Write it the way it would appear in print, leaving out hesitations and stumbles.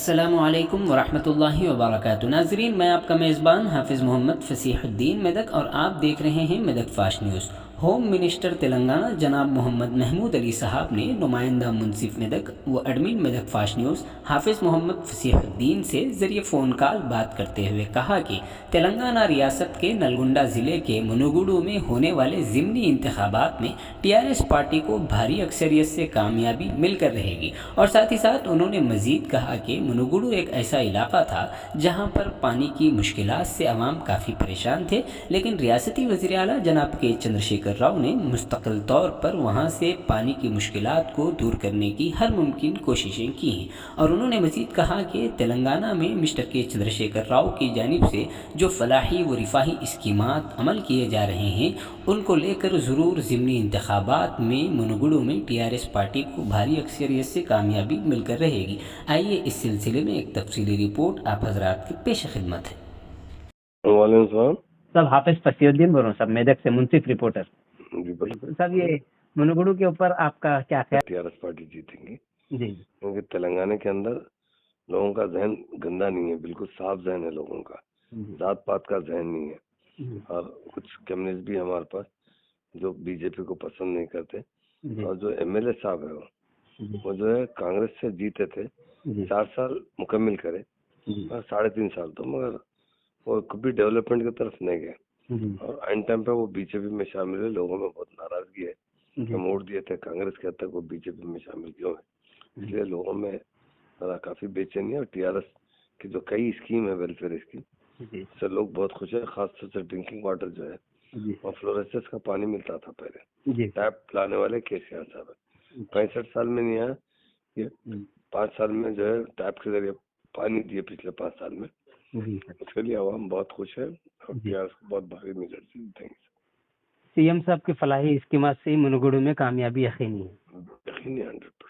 अस्सलामुअलैकुम वरहमतुल्लाहि वबरकातुहू। नाज़रीन, मैं आपका मेज़बान हाफिज़ मोहम्मद फ़सीहुद्दीन मेदक और आप देख रहे हैं Medak fast news. Home minister Telangana जनाब मोहम्मद महमूद अली साहब ने नुमाइंदा मुंसिफ मेदक व एडमिन मेदक फास्ट न्यूज़ हाफिज़ मोहम्मद फ़सीहुद्दीन से ज़रिए फ़ोन कॉल बात करते हुए कहा कि तेलंगाना रियासत के नलगुंडा ज़िले के मुनुगुडु में होने वाले ज़िमनी इंतखाबात में टीआरएस पार्टी को भारी अक्सरियत से कामयाबी मिलकर रहेगी। और साथ ही साथ उन्होंने मज़ीद कहा कि मुनुगुडु एक ऐसा इलाका था जहां पर पानी की मुश्किलात से अवाम काफ़ी परेशान थे, लेकिन रियासती वज़ीर आला जनाब के चंद्रशेखर राव ने मुस्तकिल तौर पर वहां से पानी की मुश्किलात को दूर करने की हर मुमकिन कोशिशें की हैं। और उन्होंने मज़ीद कहा कि तेलंगाना में मिस्टर के चंद्रशेखर राव की जानिब से जो फलाही व रिफाही स्कीमात अमल किए जा रहे हैं उनको लेकर ज़रूर ज़िमनी इंतखाबात में मुनुगुडु में टीआरएस पार्टी को भारी अक्सरियत से कामयाबी मिलकर रहेगी। आइए इस सिलसिले में एक तफसीली रिपोर्ट आप हजरात की पेश खिदमत है। सब हाफिज फसीहुद्दीन बोल रहा हूँ, सब मेदक से मुंसिफ रिपोर्टर। जी बिल्कुल। सब ये मुनुगुडु के ऊपर आपका क्या ख्याल? टीआरएस पार्टी जीतेंगी जी क्योंकि तेलंगाना के अंदर लोगों का जहन गंदा नहीं है, बिल्कुल साफ जहन है लोगों का, जात पात का जहन नहीं है। और कुछ कम्युनिस्ट भी हमारे पास जो बीजेपी को पसंद नहीं करते, और जो एमएलए साहब है वो जो है कांग्रेस से जीते थे, 4 साल मुकम्मल करे और 3.5 साल तो, मगर वो कभी डेवलपमेंट की तरफ नहीं गए और एंड टाइम पे वो बीजेपी में शामिल है। लोगों में बहुत नाराजगी है कि वोट दिए थे कांग्रेस के, हद तक वो बीजेपी में शामिल क्यों है, इसलिए लोगों में काफी बेचैनी है। और टीआरएस की जो कई स्कीम है, वेलफेयर स्कीम, से लोग बहुत खुश है। खासतौर से ड्रिंकिंग वाटर जो है और फ्लोरेसिस का पानी मिलता था पहले, टैप लाने वाले केसीआर साहब है, 65 साल में नहीं आया, ये 5 साल में जो है टैप के जरिए पानी दिए पिछले 5 साल में। उसके लिए आवाम बहुत खुश है और टीआरएस को बहुत भारी मेजॉरिटी देंगे। सीएम साहब की फलाही स्कीम से मुनुगुडु में कामयाबी यकीनी है। यकीनी 100%।